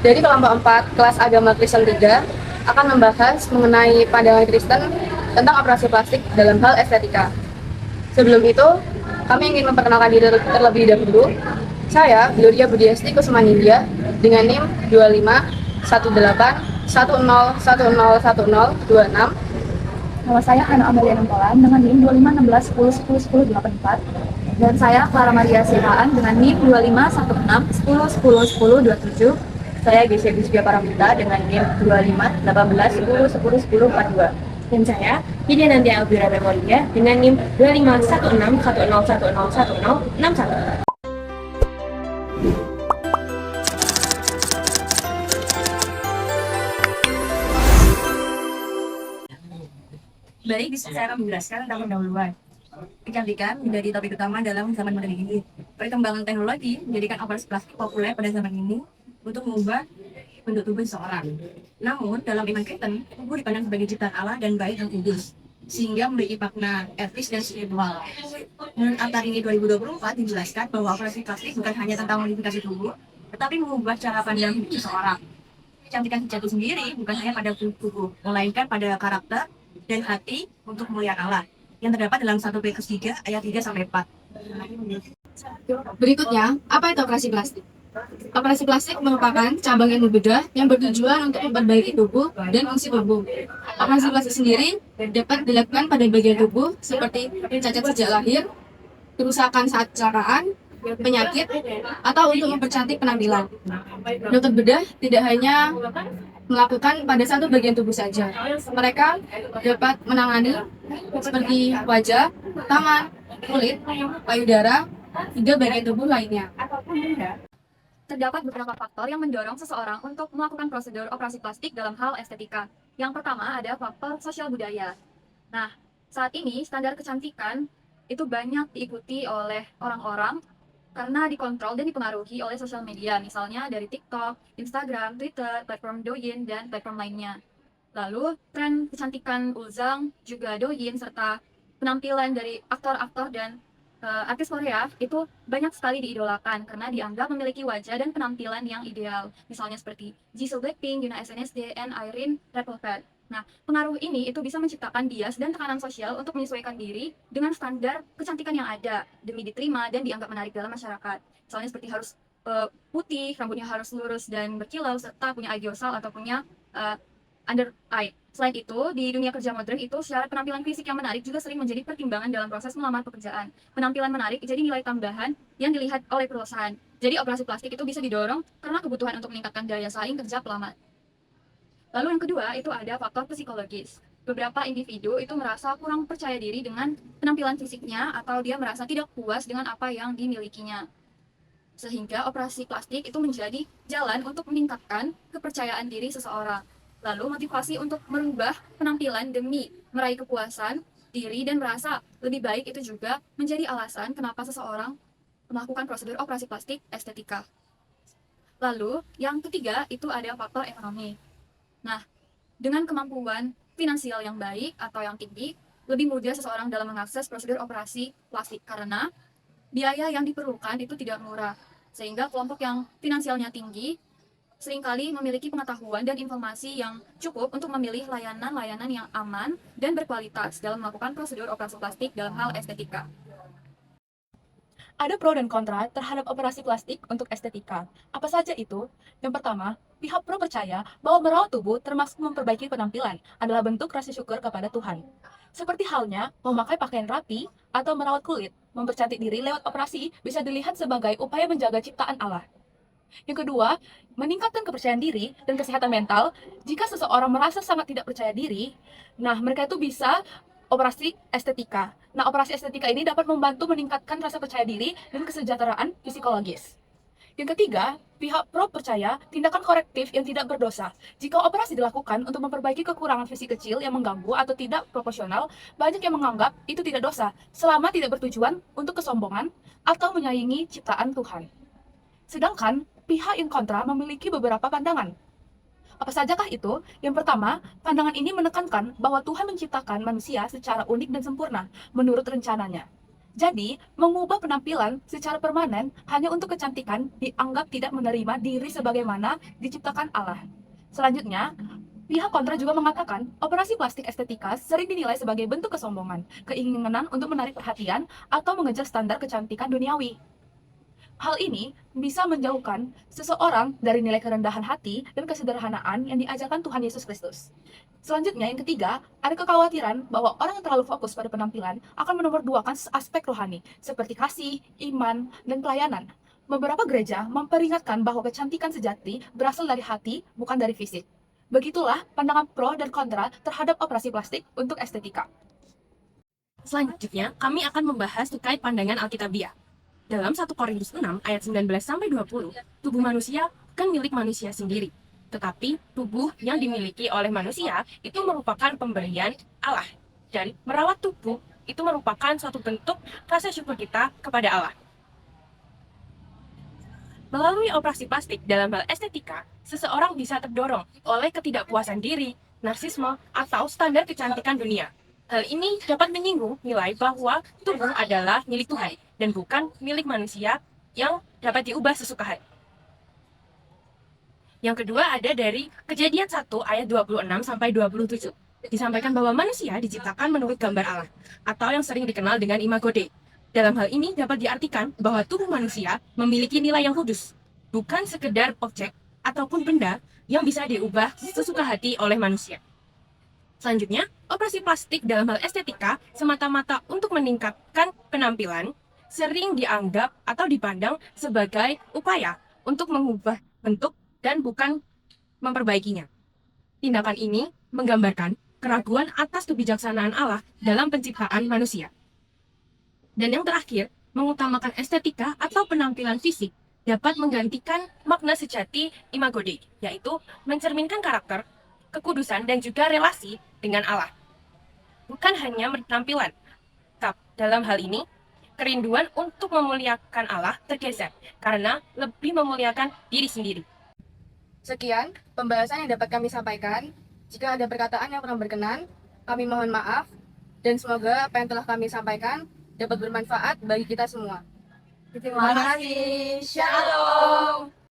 Dari kelompok 4 kelas agama Kristen 3 akan membahas mengenai pandangan Kristen tentang operasi plastik dalam hal estetika. Sebelum itu, kami ingin memperkenalkan diri terlebih dahulu. Saya, Gloria Budiasti Kusmanindya, dengan NIM 251810101026. Nama saya Hana Amalia Nempolan dengan NIM 251610101084. Dan saya Clara Maria Sihaan dengan NIM 251610101027. Saya Gesya Gisbia Paramita dengan NIM 251810101042. Dan saya, Vidya Nanti Elvira Memoria dengan NIM 251610101061. Baik, di sini saya akan menjelaskan tentang pendahuluan. Kecantikan menjadi topik utama dalam zaman modern ini. Perkembangan teknologi menjadikan operasi plastik populer pada zaman ini untuk mengubah bentuk tubuh seseorang. Namun, dalam iman Kristen, tubuh dipandang sebagai ciptaan Allah dan baik dan kudus, sehingga memiliki makna etis dan spiritual. Menurut Antarini 2024 dijelaskan bahwa operasi plastik bukan hanya tentang modifikasi tubuh, tetapi mengubah cara pandang hidup seseorang. Kecantikan sejati sendiri bukan hanya pada tubuh, melainkan pada karakter dan hati untuk kemuliaan Allah, yang terdapat dalam 1 Petrus 3 ayat 3-4. Berikutnya, apa itu operasi plastik? Operasi plastik merupakan cabang ilmu bedah yang bertujuan untuk memperbaiki tubuh dan fungsi tubuh. Operasi plastik sendiri dapat dilakukan pada bagian tubuh seperti cacat sejak lahir, kerusakan saat kecelakaan, penyakit, atau untuk mempercantik penampilan. Dokter bedah tidak hanya melakukan pada satu bagian tubuh saja. Mereka dapat menangani seperti wajah, tangan, kulit, payudara, hingga bagian tubuh lainnya. Terdapat beberapa faktor yang mendorong seseorang untuk melakukan prosedur operasi plastik dalam hal estetika. Yang pertama ada faktor sosial budaya. Nah, saat ini standar kecantikan itu banyak diikuti oleh orang-orang karena dikontrol dan dipengaruhi oleh sosial media, misalnya dari TikTok, Instagram, Twitter, platform Douyin, dan platform lainnya. Lalu, tren kecantikan Ulzang, juga Douyin, serta penampilan dari aktor-aktor dan artis Korea itu banyak sekali diidolakan karena dianggap memiliki wajah dan penampilan yang ideal. Misalnya seperti Jisoo Blackpink, Yuna SNSD, and Irene Red Velvet. Nah, pengaruh ini itu bisa menciptakan bias dan tekanan sosial untuk menyesuaikan diri dengan standar kecantikan yang ada demi diterima dan dianggap menarik dalam masyarakat. Misalnya seperti harus putih, rambutnya harus lurus dan berkilau, serta punya eye dorsal atau punya under eye. Selain itu, di dunia kerja modern itu syarat penampilan fisik yang menarik juga sering menjadi pertimbangan dalam proses melamar pekerjaan. Penampilan menarik jadi nilai tambahan yang dilihat oleh perusahaan. Jadi operasi plastik itu bisa didorong karena kebutuhan untuk meningkatkan daya saing kerja pelamar. Lalu yang kedua itu ada faktor psikologis. Beberapa individu itu merasa kurang percaya diri dengan penampilan fisiknya atau dia merasa tidak puas dengan apa yang dimilikinya. Sehingga operasi plastik itu menjadi jalan untuk meningkatkan kepercayaan diri seseorang. Lalu motivasi untuk merubah penampilan demi meraih kepuasan diri dan merasa lebih baik itu juga menjadi alasan kenapa seseorang melakukan prosedur operasi plastik estetika. Lalu yang ketiga itu ada faktor ekonomi. Nah, dengan kemampuan finansial yang baik atau yang tinggi, lebih mudah seseorang dalam mengakses prosedur operasi plastik karena biaya yang diperlukan itu tidak murah. Sehingga kelompok yang finansialnya tinggi seringkali memiliki pengetahuan dan informasi yang cukup untuk memilih layanan-layanan yang aman dan berkualitas dalam melakukan prosedur operasi plastik dalam hal estetika. Ada pro dan kontra terhadap operasi plastik untuk estetika. Apa saja itu? Yang pertama, pihak pro percaya bahwa merawat tubuh termasuk memperbaiki penampilan adalah bentuk rasa syukur kepada Tuhan. Seperti halnya memakai pakaian rapi atau merawat kulit, mempercantik diri lewat operasi bisa dilihat sebagai upaya menjaga ciptaan Allah. Yang kedua, meningkatkan kepercayaan diri dan kesehatan mental. Jika seseorang merasa sangat tidak percaya diri, mereka itu bisa operasi estetika. Operasi estetika ini dapat membantu meningkatkan rasa percaya diri dan kesejahteraan psikologis. Yang ketiga, pihak pro percaya tindakan korektif yang tidak berdosa. Jika operasi dilakukan untuk memperbaiki kekurangan fisik kecil yang mengganggu atau tidak proporsional, banyak yang menganggap itu tidak dosa, selama tidak bertujuan untuk kesombongan atau menyaingi ciptaan Tuhan. Sedangkan, pihak yang kontra memiliki beberapa pandangan. Apa sajakah itu? Yang pertama, pandangan ini menekankan bahwa Tuhan menciptakan manusia secara unik dan sempurna menurut rencananya. Jadi, mengubah penampilan secara permanen hanya untuk kecantikan dianggap tidak menerima diri sebagaimana diciptakan Allah. Selanjutnya, pihak kontra juga mengatakan operasi plastik estetika sering dinilai sebagai bentuk kesombongan, keinginan untuk menarik perhatian, atau mengejar standar kecantikan duniawi. Hal ini bisa menjauhkan seseorang dari nilai kerendahan hati dan kesederhanaan yang diajarkan Tuhan Yesus Kristus. Selanjutnya, yang ketiga, ada kekhawatiran bahwa orang yang terlalu fokus pada penampilan akan menomorduakan aspek rohani, seperti kasih, iman, dan pelayanan. Beberapa gereja memperingatkan bahwa kecantikan sejati berasal dari hati, bukan dari fisik. Begitulah pandangan pro dan kontra terhadap operasi plastik untuk estetika. Selanjutnya, kami akan membahas terkait pandangan Alkitabiah. Dalam 1 Korintus 6 ayat 19-20, tubuh manusia bukan milik manusia sendiri, tetapi tubuh yang dimiliki oleh manusia itu merupakan pemberian Allah. Dan merawat tubuh itu merupakan suatu bentuk rasa syukur kita kepada Allah. Melalui operasi plastik dalam hal estetika, seseorang bisa terdorong oleh ketidakpuasan diri, narsisme, atau standar kecantikan dunia. Hal ini dapat menyinggung nilai bahwa tubuh adalah milik Tuhan dan bukan milik manusia yang dapat diubah sesuka hati. Yang kedua ada dari Kejadian 1 ayat 26-27. Disampaikan bahwa manusia diciptakan menurut gambar Allah, atau yang sering dikenal dengan imago Dei. Dalam hal ini dapat diartikan bahwa tubuh manusia memiliki nilai yang kudus, bukan sekedar objek ataupun benda yang bisa diubah sesuka hati oleh manusia. Selanjutnya, operasi plastik dalam hal estetika semata-mata untuk meningkatkan penampilan sering dianggap atau dipandang sebagai upaya untuk mengubah bentuk dan bukan memperbaikinya. Tindakan ini menggambarkan keraguan atas kebijaksanaan Allah dalam penciptaan manusia. Dan yang terakhir, mengutamakan estetika atau penampilan fisik dapat menggantikan makna sejati imago Dei, yaitu mencerminkan karakter, kekudusan, dan juga relasi dengan Allah. Bukan hanya penampilan, tapi dalam hal ini, kerinduan untuk memuliakan Allah tergeser karena lebih memuliakan diri sendiri. Sekian pembahasan yang dapat kami sampaikan. Jika ada perkataan yang kurang berkenan, kami mohon maaf dan semoga apa yang telah kami sampaikan dapat bermanfaat bagi kita semua. Terima kasih. Shalom.